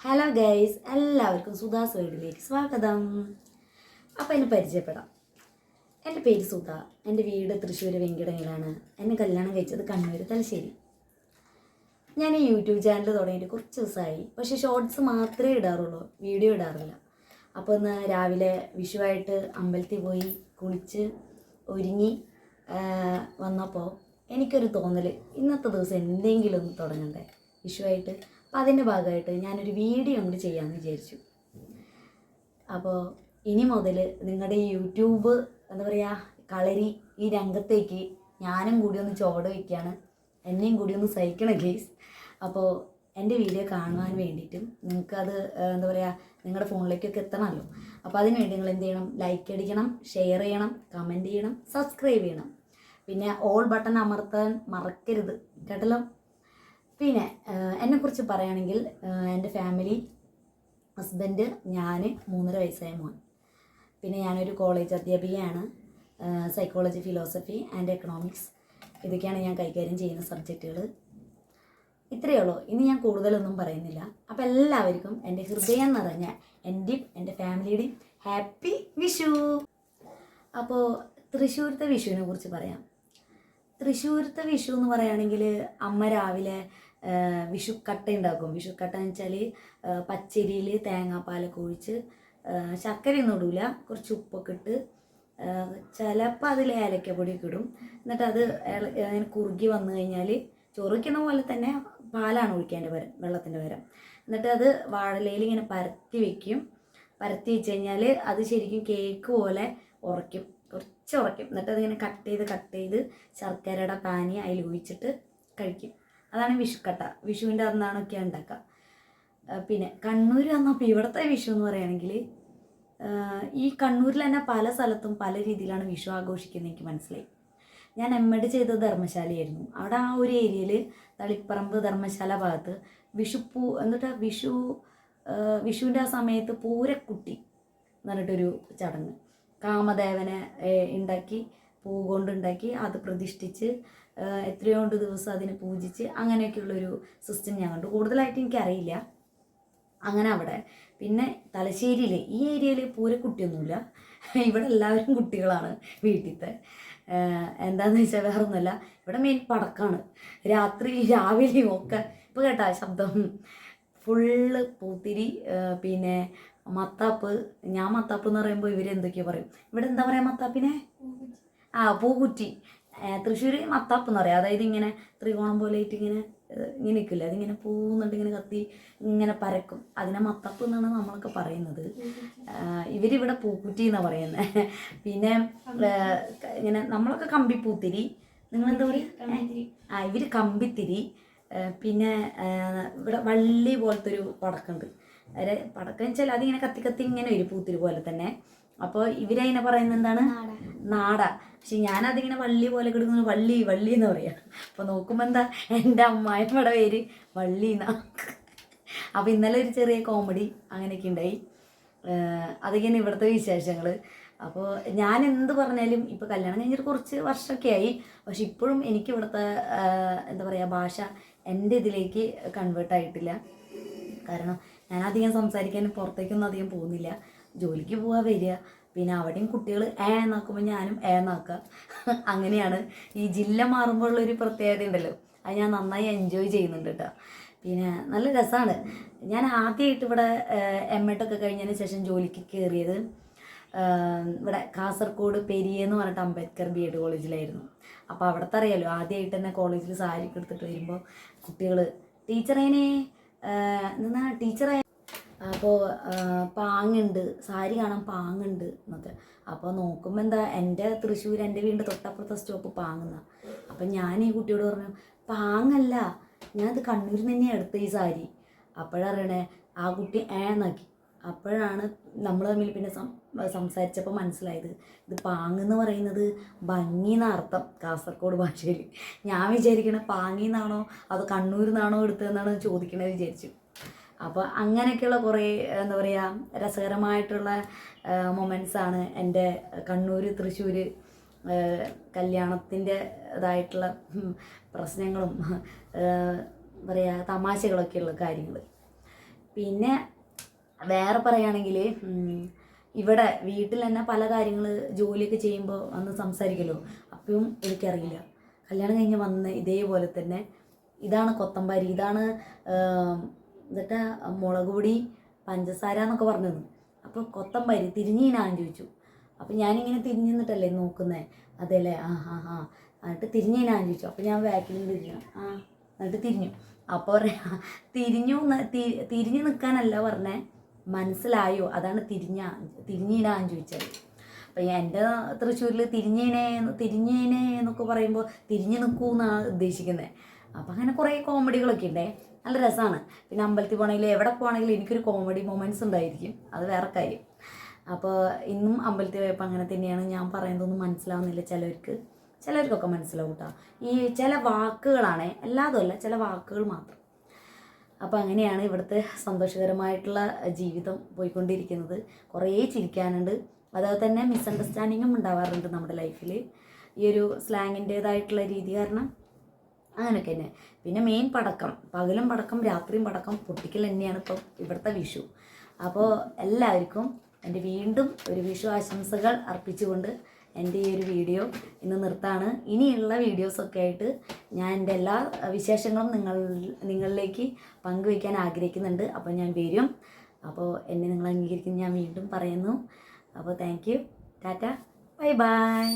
Hello guys, എല്ലാവർക്കും സുധാസ് വേൾഡിലേക്ക് സ്വാഗതം. അപ്പോൾ എന്നെ പരിചയപ്പെടാം. എൻ്റെ പേര് സുധ. എൻ്റെ വീട് തൃശ്ശൂർ വെങ്കിടങ്ങിലാണ്. എന്നെ കല്യാണം കഴിച്ചത് കണ്ണൂർ തലശ്ശേരി. ഞാൻ ഈ യൂട്യൂബ് ചാനൽ തുടങ്ങിയിട്ട് കുറച്ച് ദിവസമായി. പക്ഷേ ഷോർട്സ് മാത്രമേ ഇടാറുള്ളൂ, വീഡിയോ ഇടാറില്ല. അപ്പോൾ ഇന്ന് രാവിലെ വിഷുവായിട്ട് അമ്പലത്തിൽ പോയി കുളിച്ച് ഒരുങ്ങി വന്നപ്പോൾ എനിക്കൊരു തോന്നൽ, ഇന്നത്തെ ദിവസം എന്തെങ്കിലും ഒന്ന് തുടങ്ങണ്ടേ വിഷുവായിട്ട്. അപ്പോൾ അതിൻ്റെ ഭാഗമായിട്ട് ഞാനൊരു വീഡിയോ കൊണ്ട് ചെയ്യാമെന്ന് വിചാരിച്ചു. അപ്പോൾ ഇനി മുതൽ നിങ്ങളുടെ ഈ യൂട്യൂബ് എന്താ പറയുക കളരി ഈ രംഗത്തേക്ക് ഞാനും കൂടി ഒന്ന് ചോട് വയ്ക്കുകയാണ്. എന്നെയും കൂടി ഒന്ന് സഹിക്കണം ഗെയ്സ്. അപ്പോൾ എൻ്റെ വീഡിയോ കാണുവാൻ വേണ്ടിയിട്ടും നിങ്ങൾക്കത് എന്താ പറയുക നിങ്ങളുടെ ഫോണിലേക്കൊക്കെ എത്തണമല്ലോ. അപ്പോൾ അതിന് വേണ്ടി നിങ്ങൾ എന്ത് ചെയ്യണം? ലൈക്ക് അടിക്കണം, ഷെയർ ചെയ്യണം, കമൻറ്റ് ചെയ്യണം, സബ്സ്ക്രൈബ് ചെയ്യണം. പിന്നെ ഓൾ ബട്ടൺ അമർത്താൻ മറക്കരുത് കേട്ടല്ലോ. പിന്നെ എന്നെക്കുറിച്ച് പറയുകയാണെങ്കിൽ എൻ്റെ ഫാമിലി, ഹസ്ബൻഡ്, ഞാൻ, 3.5 വയസ്സായ മോൻ. പിന്നെ ഞാനൊരു കോളേജ് അധ്യാപികയാണ്. സൈക്കോളജി, ഫിലോസഫി ആൻഡ് എക്കണോമിക്സ് ഇതൊക്കെയാണ് ഞാൻ കൈകാര്യം ചെയ്യുന്ന സബ്ജക്റ്റുകൾ. ഇത്രയേ ഉള്ളൂ. ഇനി ഞാൻ കൂടുതലൊന്നും പറയുന്നില്ല. അപ്പോൾ എല്ലാവർക്കും എൻ്റെ ഹൃദയം നിറഞ്ഞ എൻ്റെയും എൻ്റെ ഫാമിലിയുടെയും ഹാപ്പി വിഷു. അപ്പോൾ തൃശ്ശൂരത്തെ വിഷുവിനെ കുറിച്ച് പറയാം. തൃശ്ശൂരത്തെ വിഷു എന്ന് പറയുകയാണെങ്കിൽ അമ്മ രാവിലെ വിഷുക്കട്ട ഉണ്ടാക്കും. വിഷുക്കട്ട എന്ന് വെച്ചാൽ പച്ചരിയിൽ തേങ്ങാപ്പാലൊക്കെ ഒഴിച്ച് ശർക്കരയൊന്നും ഇടില്ല, കുറച്ച് ഉപ്പൊക്കെ ഇട്ട് ചിലപ്പോൾ അതിൽ ഏലക്കപ്പൊടിയൊക്കെ ഇടും. എന്നിട്ട് അത് അങ്ങനെ കുറുകി വന്നു കഴിഞ്ഞാൽ ചോറ് വയ്ക്കുന്ന പോലെ തന്നെ പാലാണ് ഒഴിക്കേണ്ട പകരം, വെള്ളത്തിൻ്റെ പകരം. എന്നിട്ട് അത് വാഴയിലയിൽ ഇങ്ങനെ പരത്തി വെക്കും. പരത്തി വെച്ച് കഴിഞ്ഞാൽ അത് ശരിക്കും കേക്ക് പോലെ ഉറയ്ക്കും, കുറച്ച് ഉറയ്ക്കും. എന്നിട്ട് അതിങ്ങനെ കട്ട് ചെയ്ത് ശർക്കരയുടെ പാനി അതിൽ ഒഴിച്ചിട്ട് കഴിക്കും. അതാണ് വിഷുക്കട്ട. വിഷുവിൻ്റെ അന്നാണൊക്കെ ഉണ്ടാക്കുക. പിന്നെ കണ്ണൂർ വന്നപ്പോൾ ഇവിടുത്തെ വിഷു എന്ന് പറയുകയാണെങ്കിൽ ഈ കണ്ണൂരിൽ തന്നെ പല സ്ഥലത്തും പല രീതിയിലാണ് വിഷു ആഘോഷിക്കുന്നത് എനിക്ക് മനസ്സിലായി. ഞാൻ എം.എഡ് ചെയ്തത് ധർമ്മശാലയായിരുന്നു. അവിടെ ആ ഒരു ഏരിയയിൽ തളിപ്പറമ്പ് ധർമ്മശാല ഭാഗത്ത് എന്നിട്ട് വിഷുവിൻ്റെ ആ സമയത്ത് പൂരക്കുട്ടി എന്ന് പറഞ്ഞിട്ടൊരു ചടങ്ങ്, കാമദേവനെ ഉണ്ടാക്കി പൂ കൊണ്ടുണ്ടാക്കി അത് പ്രതിഷ്ഠിച്ച് എത്രയോണ്ട് ദിവസം അതിനെ പൂജിച്ച് അങ്ങനെയൊക്കെയുള്ളൊരു സിസ്റ്റം ഞാൻ കണ്ടു. കൂടുതലായിട്ട് എനിക്കറിയില്ല. അങ്ങനെ അവിടെ പിന്നെ തലശ്ശേരിയിൽ ഈ ഏരിയയിൽ പൂരക്കുട്ടിയൊന്നുമില്ല. ഇവിടെ എല്ലാവരും കുട്ടികളാണ് വീട്ടിലത്തെ. എന്താണെന്ന് വെച്ചാൽ വേറെ ഒന്നുമല്ല, ഇവിടെ മെയിൻ പടക്കമാണ്. രാത്രി രാവിലെയും ഒക്കെ ഇപ്പോൾ കേട്ടാ ശബ്ദം ഫുള്ള് പൂത്തിരി, പിന്നെ മത്താപ്പ്. ഞാൻ മത്താപ്പ് എന്ന് പറയുമ്പോൾ ഇവരെന്തൊക്കെയോ പറയും. ഇവിടെ എന്താ പറയുക മത്താപ്പിനെ? പൂക്കുറ്റി. തൃശ്ശൂർ മത്താപ്പ് എന്ന് പറയാം. അതായത് ഇങ്ങനെ ത്രികോണം പോലെ ആയിട്ട് ഇങ്ങനെ നിൽക്കില്ല, അതിങ്ങനെ പൂന്നിട്ട് ഇങ്ങനെ കത്തി ഇങ്ങനെ പരക്കും. അതിനെ മത്താപ്പ് എന്നാണ് നമ്മളൊക്കെ പറയുന്നത്. ഇവരിവിടെ പൂക്കുറ്റി എന്നാണ് പറയുന്നത്. പിന്നെ ഇങ്ങനെ നമ്മളൊക്കെ കമ്പിപ്പൂത്തിരി, നിങ്ങളെന്താ പറയുക? ഇവർ കമ്പിത്തിരി. പിന്നെ ഇവിടെ വള്ളി പോലത്തെ ഒരു പടക്കമുണ്ട്. പടക്കം വെച്ചാൽ അതിങ്ങനെ കത്തി ഇങ്ങനെ വരും, പൂത്തിരി പോലെ തന്നെ. അപ്പോൾ ഇവരതിനെ പറയുന്നത് എന്താണ്? നാട. പക്ഷെ ഞാനതിങ്ങനെ വള്ളി പോലെ കിടക്കുന്ന വള്ളി എന്ന് പറയാം. അപ്പോൾ നോക്കുമ്പോൾ എന്താ എൻ്റെ അമ്മായിമ്മയുടെ പേര് വള്ളി എന്നാ. അപ്പോൾ ഇന്നലെ ഒരു ചെറിയ കോമഡി അങ്ങനെയൊക്കെ ഉണ്ടായി. അതൊക്കെയാണ് ഇവിടുത്തെ വിശേഷങ്ങൾ. അപ്പോൾ ഞാൻ എന്ത് പറഞ്ഞാലും ഇപ്പോൾ കല്യാണം കഴിഞ്ഞിട്ട് കുറച്ച് വർഷമൊക്കെ ആയി, പക്ഷെ ഇപ്പോഴും എനിക്ക് ഇവിടുത്തെ എന്താ പറയുക ഭാഷ എൻ്റെ ഇതിലേക്ക് കൺവേർട്ടായിട്ടില്ല. കാരണം ഞാൻ അധികം സംസാരിക്കാനും പുറത്തേക്കൊന്നും അധികം പോകുന്നില്ല. ജോലിക്ക് പോവുക, വരിക, പിന്നെ അവിടെയും കുട്ടികൾ എന്നാക്കുമ്പോൾ ഞാനും എന്നാക്കുക. അങ്ങനെയാണ്. ഈ ജില്ല മാറുമ്പോഴുള്ളൊരു പ്രത്യേകത ഉണ്ടല്ലോ, അത് ഞാൻ നന്നായി എൻജോയ് ചെയ്യുന്നുണ്ട് കേട്ടോ. പിന്നെ നല്ല രസമാണ്. ഞാൻ ആദ്യമായിട്ട് ഇവിടെ M.Ed ഒക്കെ കഴിഞ്ഞതിന് ശേഷം ജോലിക്ക് കയറിയത് ഇവിടെ കാസർഗോഡ് പെരിയെന്ന് പറഞ്ഞിട്ട് അംബേദ്കർ B.Ed കോളേജിലായിരുന്നു. അപ്പോൾ അവിടുത്തെ അറിയാലോ, ആദ്യമായിട്ട് തന്നെ കോളേജിൽ സാരിയൊക്കെ എടുത്തിട്ട് വരുമ്പോൾ കുട്ടികൾ ടീച്ചറേനെ എന്നാ ടീച്ചറെ, അപ്പോൾ പാങ്ങുണ്ട്, സാരി കാണാൻ പാങ്ങുണ്ട് എന്നൊക്കെ. അപ്പോൾ നോക്കുമ്പോൾ എന്താ എൻ്റെ തൃശ്ശൂർ, എൻ്റെ വീടിൻ്റെ തൊട്ടപ്പുറത്തെ സ്റ്റോപ്പ് പാങ്ങുന്ന. അപ്പം ഞാൻ ഈ കുട്ടിയോട് പറഞ്ഞു, പാങ്ങല്ല, ഞാനത് കണ്ണൂരിൽ നിന്ന് തന്നെയാണ് എടുത്ത ഈ സാരി. അപ്പോഴറിയണേ ആ കുട്ടി എന്നാക്കി. അപ്പോഴാണ് നമ്മൾ തമ്മിൽ പിന്നെ സംസാരിച്ചപ്പോൾ മനസ്സിലായത് ഇത് പാങ്ങെന്ന് പറയുന്നത് ഭംഗി എന്നർത്ഥം കാസർഗോഡ് ഭാഷയിൽ. ഞാൻ വിചാരിക്കണേ പാങ്ങിന്നാണോ അതോ കണ്ണൂരിൽ നിന്നാണോ എടുത്തതെന്നാണ് ചോദിക്കണത് വിചാരിച്ചു. അപ്പോൾ അങ്ങനെയൊക്കെയുള്ള കുറേ എന്താ പറയുക രസകരമായിട്ടുള്ള മൊമെൻറ്റ്സാണ് എൻ്റെ കണ്ണൂർ തൃശ്ശൂർ കല്യാണത്തിൻ്റെ ഇതായിട്ടുള്ള പ്രശ്നങ്ങളും പറയുക തമാശകളൊക്കെയുള്ള കാര്യങ്ങൾ. പിന്നെ വേറെ പറയുകയാണെങ്കിൽ ഇവിടെ വീട്ടിൽ തന്നെ പല കാര്യങ്ങൾ ജോലിയൊക്കെ ചെയ്യുമ്പോൾ വന്ന് സംസാരിക്കുമല്ലോ, അപ്പോഴും എനിക്കറിയില്ല. കല്യാണം കഴിഞ്ഞ് വന്ന് ഇതേപോലെ തന്നെ ഇതാണ് കൊത്തമ്പാരി, ഇതാണ് എന്നിട്ട് മുളക് പൊടി, പഞ്ചസാര എന്നൊക്കെ പറഞ്ഞത്. അപ്പോൾ കൊത്തമ്പാരി തിരിഞ്ഞീനാന്ന് ചോദിച്ചു. അപ്പോൾ ഞാനിങ്ങനെ തിരിഞ്ഞു നിന്നിട്ടല്ലേ നോക്കുന്നത്. അതെല്ലേ, ആ ഹാ ഹാ. എന്നിട്ട് തിരിഞ്ഞീനാന്ന് ചോദിച്ചു. അപ്പോൾ ഞാൻ ബാക്കിൽ തിരിഞ്ഞു. എന്നിട്ട് തിരിഞ്ഞു. അപ്പോൾ തിരിഞ്ഞു നിൽക്കാനല്ല പറഞ്ഞേ, മനസ്സിലായോ, അതാണ് തിരിഞ്ഞീനാന്ന് ചോദിച്ചത്. അപ്പം എൻ്റെ തൃശ്ശൂരിൽ തിരിഞ്ഞേനെ എന്നൊക്കെ പറയുമ്പോൾ തിരിഞ്ഞു നിൽക്കൂ എന്നാണ് ഉദ്ദേശിക്കുന്നത്. അപ്പം അങ്ങനെ കുറേ കോമഡികളൊക്കെ ഉണ്ടേ, നല്ല രസമാണ്. പിന്നെ അമ്പലത്തിൽ പോകണമെങ്കിൽ എവിടെ പോകണമെങ്കിലും എനിക്കൊരു കോമഡി മൊമെൻറ്റ്സ് ഉണ്ടായിരിക്കും, അത് വേറെ കാര്യം. അപ്പോൾ ഇന്നും അമ്പലത്തിൽ പോയപ്പോൾ അങ്ങനെ തന്നെയാണ്. ഞാൻ പറയുന്നതൊന്നും മനസ്സിലാവുന്നില്ല ചിലർക്കൊക്കെ മനസ്സിലാവും കേട്ടോ. ഈ ചില വാക്കുകളാണ്, എല്ലാതുമല്ല, ചില വാക്കുകൾ മാത്രം. അപ്പോൾ അങ്ങനെയാണ് ഇവിടുത്തെ സന്തോഷകരമായിട്ടുള്ള ജീവിതം പോയിക്കൊണ്ടിരിക്കുന്നത്. കുറേ ചിരിക്കാനുണ്ട്, അതുപോലെ തന്നെ മിസ്അണ്ടർസ്റ്റാൻഡിങ്ങും ഉണ്ടാവാറുണ്ട് നമ്മുടെ ലൈഫിൽ, ഈ ഒരു സ്ലാങ്ങിൻ്റേതായിട്ടുള്ള രീതി കാരണം. അങ്ങനെയൊക്കെ തന്നെ. പിന്നെ മെയിൻ പടക്കം, പകലും പടക്കം രാത്രിയും പടക്കം പൊട്ടിക്കൽ തന്നെയാണ് ഇപ്പം ഇവിടുത്തെ വിഷു. അപ്പോൾ എല്ലാവർക്കും എൻ്റെ വീണ്ടും ഒരു വിഷു ആശംസകൾ അർപ്പിച്ചുകൊണ്ട് എൻ്റെ ഈ ഒരു വീഡിയോ ഇന്ന് നിർത്താണ്. ഇനിയുള്ള വീഡിയോസൊക്കെ ആയിട്ട് ഞാൻ എൻ്റെ എല്ലാ വിശേഷങ്ങളും നിങ്ങളിലേക്ക് പങ്കുവയ്ക്കാൻ ആഗ്രഹിക്കുന്നുണ്ട്. അപ്പോൾ ഞാൻ വരും. അപ്പോൾ എന്നെ നിങ്ങൾ അംഗീകരിക്കുന്ന ഞാൻ വീണ്ടും പറയുന്നു. അപ്പോൾ thank you, Tata, bye bye.